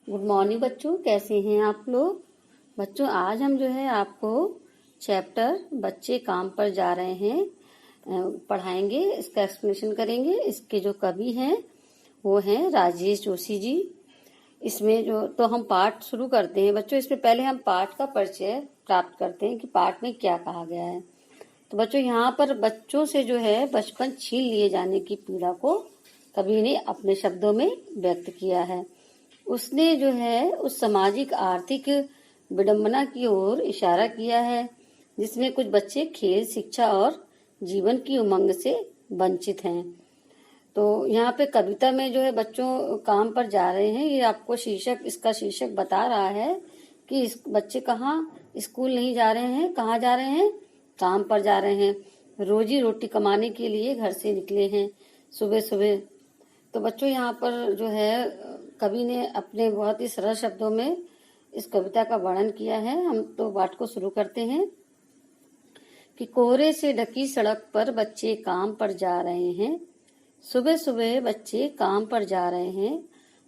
Good morning बच्चों, कैसे हैं आप लोग। बच्चों आज हम जो है आपको चैप्टर बच्चे काम पर जा रहे हैं पढ़ाएंगे, इसका एक्सप्लेनेशन करेंगे। इसके जो कवि हैं वो हैं राजेश जोशी जी। इसमें जो तो हम पाठ शुरू करते हैं बच्चों। इसमें पहले हम पाठ का परिचय प्राप्त करते हैं कि पाठ में क्या कहा गया है। तो बच्चों यहाँ पर बच्चों से जो है बचपन छीन लिए जाने की पीड़ा को कवि ने अपने शब्दों में व्यक्त किया है। उसने जो है उस सामाजिक आर्थिक विडंबना की ओर इशारा किया है जिसमें कुछ बच्चे खेल, शिक्षा और जीवन की उमंग से वंचित हैं। तो यहाँ पे कविता में जो है बच्चों काम पर जा रहे हैं, ये आपको इसका शीर्षक बता रहा है कि बच्चे कहाँ स्कूल नहीं जा रहे हैं, कहाँ जा रहे हैं, काम पर जा रहे हैं। रोजी रोटी कमाने के लिए घर से निकले हैं सुबह सुबह। तो बच्चों यहाँ पर जो है कवि ने अपने बहुत ही सरल शब्दों में इस कविता का वर्णन किया है। हम तो पाठ को शुरू करते हैं कि कोहरे से ढकी सड़क पर बच्चे काम पर जा रहे हैं, सुबह सुबह बच्चे काम पर जा रहे हैं।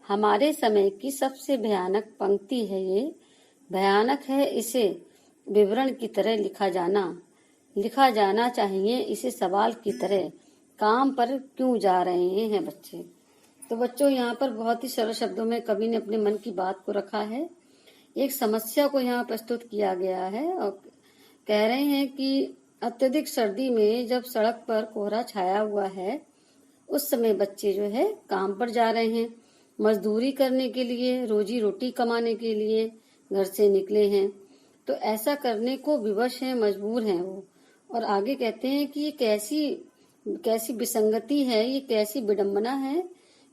हमारे समय की सबसे भयानक पंक्ति है ये। भयानक है इसे विवरण की तरह लिखा जाना चाहिए इसे सवाल की तरह। काम पर क्यों जा रहे हैं बच्चे। तो बच्चों यहाँ पर बहुत ही सरल शब्दों में कवि ने अपने मन की बात को रखा है। एक समस्या को यहाँ प्रस्तुत किया गया है और कह रहे हैं कि अत्यधिक सर्दी में जब सड़क पर कोहरा छाया हुआ है उस समय बच्चे जो है काम पर जा रहे हैं, मजदूरी करने के लिए, रोजी रोटी कमाने के लिए घर से निकले हैं। तो ऐसा करने को विवश हैं, मजबूर हैं वो। और आगे कहते हैं कि ये कैसी विसंगति है, ये कैसी विडंबना है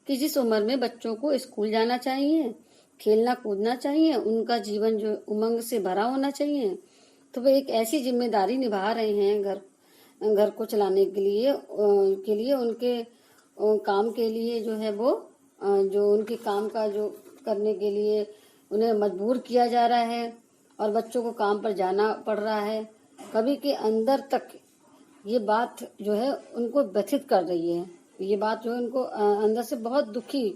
कि जिस उम्र में बच्चों को स्कूल जाना चाहिए, खेलना कूदना चाहिए, उनका जीवन जो उमंग से भरा होना चाहिए, तो वे एक ऐसी जिम्मेदारी निभा रहे हैं घर को चलाने के लिए उनके काम के लिए जो है वो जो उनके काम का जो करने के लिए उन्हें मजबूर किया जा रहा है और बच्चों को काम पर जाना पड़ रहा है। कवि के अंदर तक ये बात जो है उनको व्यथित कर रही है। ये बात जो है उनको अंदर से बहुत दुखी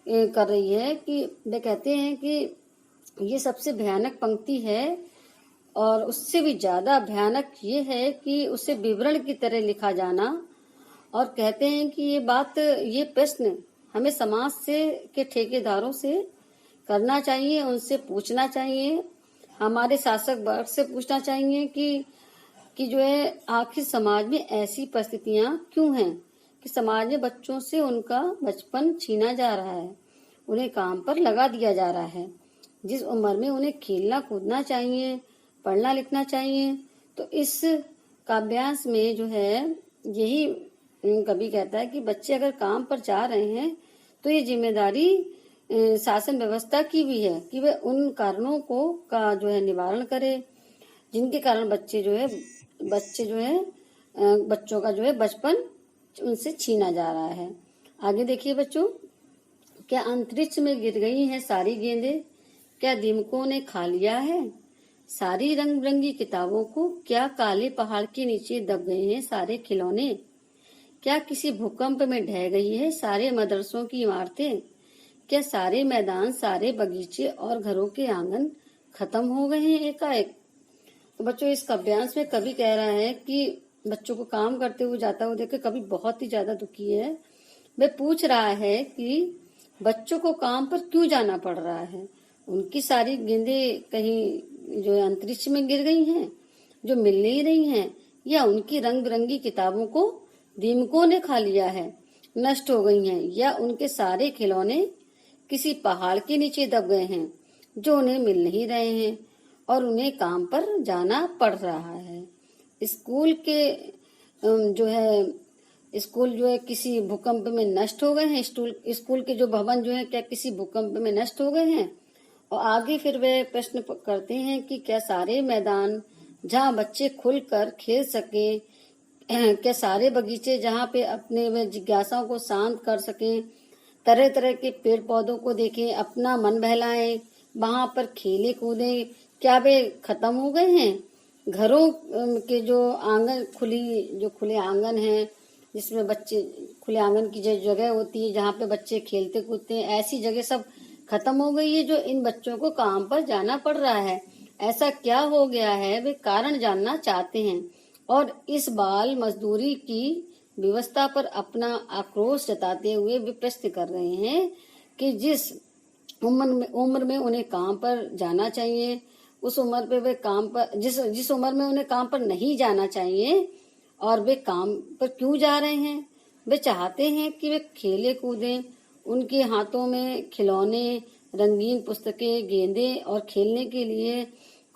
कर रही है कि वे कहते हैं कि ये सबसे भयानक पंक्ति है और उससे भी ज्यादा भयानक ये है कि उसे विवरण की तरह लिखा जाना। और कहते हैं कि ये प्रश्न हमें समाज से के ठेकेदारों से करना चाहिए, उनसे पूछना चाहिए, हमारे शासक वर्ग से पूछना चाहिए कि जो है आखिर समाज में ऐसी परिस्थितियां क्यों हैं कि समाज में बच्चों से उनका बचपन छीना जा रहा है, उन्हें काम पर लगा दिया जा रहा है, जिस उम्र में उन्हें खेलना कूदना चाहिए, पढ़ना लिखना चाहिए। तो इस काव्यांश में जो है यही कवि कहता है कि बच्चे अगर काम पर जा रहे हैं तो ये जिम्मेदारी शासन व्यवस्था की भी है कि वे उन कारणों का जो है निवारण करे जिनके कारण बच्चों का जो है बचपन उनसे छीना जा रहा है। आगे देखिए बच्चों, क्या अंतरिक्ष में गिर गई हैं सारी गेंदें, क्या दीमकों ने खा लिया है सारी रंग बिरंगी किताबों को, क्या काले पहाड़ के नीचे दब गए हैं सारे खिलौने, क्या किसी भूकंप में ढह गई है सारे मदरसों की इमारतें, क्या सारे मैदान, सारे बगीचे और घरों के आंगन खत्म हो गए हैं एकाएक। तो बच्चों इस काव्यांश में कवि कह रहा है कि बच्चों को काम करते हुए जाता हुआ देख कवि बहुत ही ज्यादा दुखी है। वह पूछ रहा है कि बच्चों को काम पर क्यों जाना पड़ रहा है। उनकी सारी गेंदें कहीं जो अंतरिक्ष में गिर गई हैं जो मिल नहीं रही हैं, या उनकी रंग बिरंगी किताबों को दीमकों ने खा लिया है, नष्ट हो गई हैं, या उनके सारे खिलौने किसी पहाड़ के नीचे दब गए हैं जो उन्हें मिल नहीं रहे हैं और उन्हें काम पर जाना पड़ रहा है। स्कूल जो है किसी भूकंप में नष्ट हो गए हैं। स्कूल के जो भवन जो है क्या किसी भूकंप में नष्ट हो गए हैं। और आगे फिर वे प्रश्न करते हैं कि क्या सारे मैदान जहाँ बच्चे खुलकर खेल सके, क्या सारे बगीचे जहाँ पे अपने वे जिज्ञासाओं को शांत कर सकें, तरह तरह के पेड़ पौधों को देखें, अपना मन बहलाएं, वहां पर खेले कूदें, क्या वे खत्म हो गए हैं। घरों के जो खुले आंगन हैं जिसमें बच्चे खुले आंगन की जो जगह होती है जहाँ पे बच्चे खेलते कूदते हैं, ऐसी जगह सब खत्म हो गई है जो इन बच्चों को काम पर जाना पड़ रहा है। ऐसा क्या हो गया है, वे कारण जानना चाहते हैं और इस बाल मजदूरी की व्यवस्था पर अपना आक्रोश जताते हुए वे प्रश्न कर रहे हैं कि जिस उम्र में उन्हें काम पर जाना चाहिए, उस उम्र पे वे काम पर जिस उम्र में उन्हें काम पर नहीं जाना चाहिए और वे काम पर क्यों जा रहे हैं। वे चाहते हैं कि वे खेले कूदें, उनके हाथों में खिलौने, रंगीन पुस्तकें, गेंदें और खेलने के लिए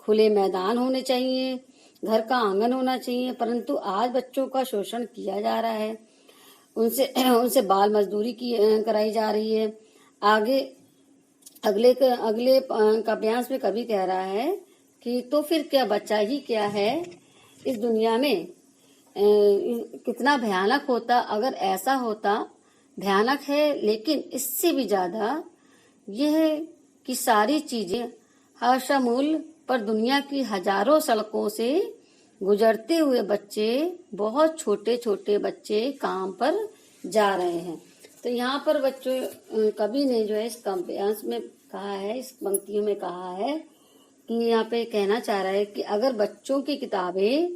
खुले मैदान होने चाहिए, घर का आंगन होना चाहिए। परंतु आज बच्चों का शोषण किया जा रहा है, उनसे उनसे बाल मजदूरी की कराई जा रही है। आगे अगले काव्यांश में कवि कह रहा है कि तो फिर क्या बचा ही क्या है इस दुनिया में। कितना भयानक होता अगर ऐसा होता। भयानक है, लेकिन इससे भी ज्यादा यह है कि सारी चीजें हर्षमूल पर दुनिया की हजारों सड़कों से गुजरते हुए बच्चे, बहुत छोटे छोटे बच्चे काम पर जा रहे हैं। तो यहाँ पर बच्चों कवि ने जो है इस काव्यांश में कहा है, इस पंक्तियों में कहा है कि यहाँ पे कहना चाह रहा है कि अगर बच्चों की किताबें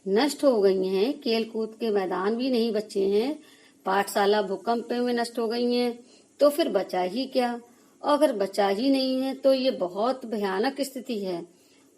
नष्ट हो गई हैं, खेल कूद के मैदान भी नहीं बचे हैं, पाठशाला भूकंप में नष्ट हो गई हैं, तो फिर बचा ही क्या। और अगर बचा ही नहीं है तो ये बहुत भयानक स्थिति है,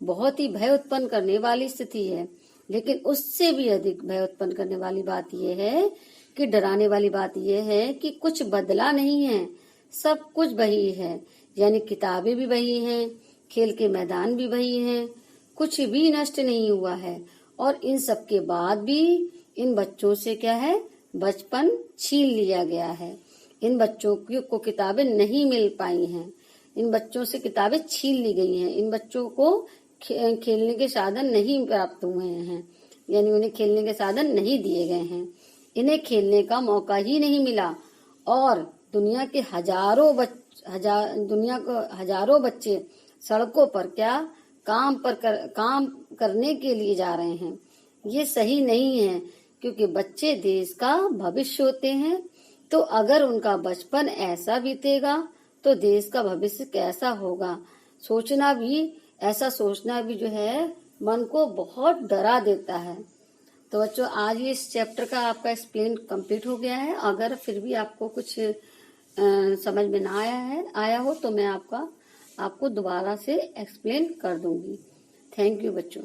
बहुत ही भय उत्पन्न करने वाली स्थिति है। लेकिन उससे भी अधिक भय उत्पन्न करने वाली बात यह है कि डराने वाली बात यह है कि कुछ बदला नहीं है, सब कुछ वही है। यानी किताबें भी वही हैं, खेल के मैदान भी वही हैं, कुछ भी नष्ट नहीं हुआ है। और इन सब के बाद भी इन बच्चों से क्या है, बचपन छीन लिया गया है। इन बच्चों को किताबें नहीं मिल पाई हैं, इन बच्चों से किताबें छीन ली गई हैं। इन बच्चों को खेलने के साधन नहीं प्राप्त हुए हैं, यानी उन्हें खेलने के साधन नहीं दिए गए हैं, इन्हें खेलने का मौका ही नहीं मिला। और दुनिया के हजारों बच्चे सड़कों पर क्या काम करने के लिए जा रहे हैं। ये सही नहीं है, क्योंकि बच्चे देश का भविष्य होते हैं। तो अगर उनका बचपन ऐसा बीतेगा तो देश का भविष्य कैसा होगा। ऐसा सोचना भी जो है मन को बहुत डरा देता है। तो बच्चों आज ये इस चैप्टर का आपका एक्सप्लेन कंप्लीट हो गया है। अगर फिर भी आपको कुछ समझ में ना आया हो तो मैं आपको दोबारा से एक्सप्लेन कर दूंगी। थैंक यू बच्चों।